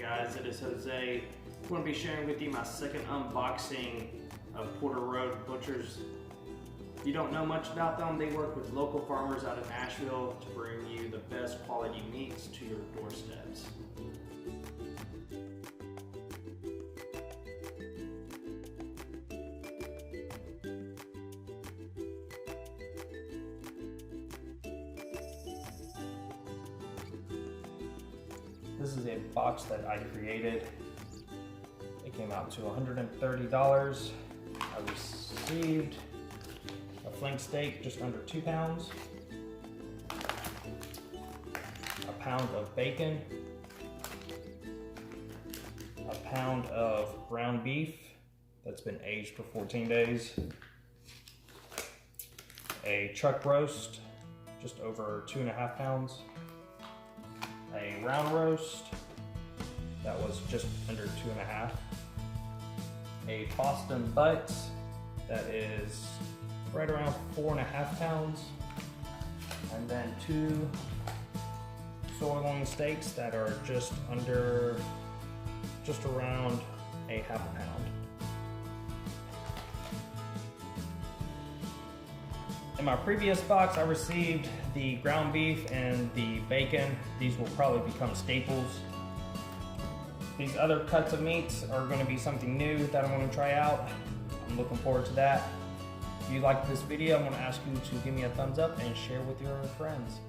guys, it is Jose. I'm going to be sharing with you my second unboxing of Porter Road Butchers. If you don't know much about them, they work with local farmers out of Nashville to bring you the best quality meats to your doorsteps. This is a box that I created. It came out to $130. I received a flank steak just under 2 pounds, a pound of bacon, a pound of ground beef that's been aged for 14 days, a chuck roast just over 2.5 pounds, a round roast that was just under 2.5, a Boston butt that is right around 4.5 pounds, and then 2 sirloin steaks that are just around a 1/2 pound. In my previous box, I received the ground beef and the bacon. These will probably become staples. These other cuts of meats are going to be something new that I'm going to try out. I'm looking forward to that. If you liked this video, I'm going to ask you to give me a thumbs up and share with your friends.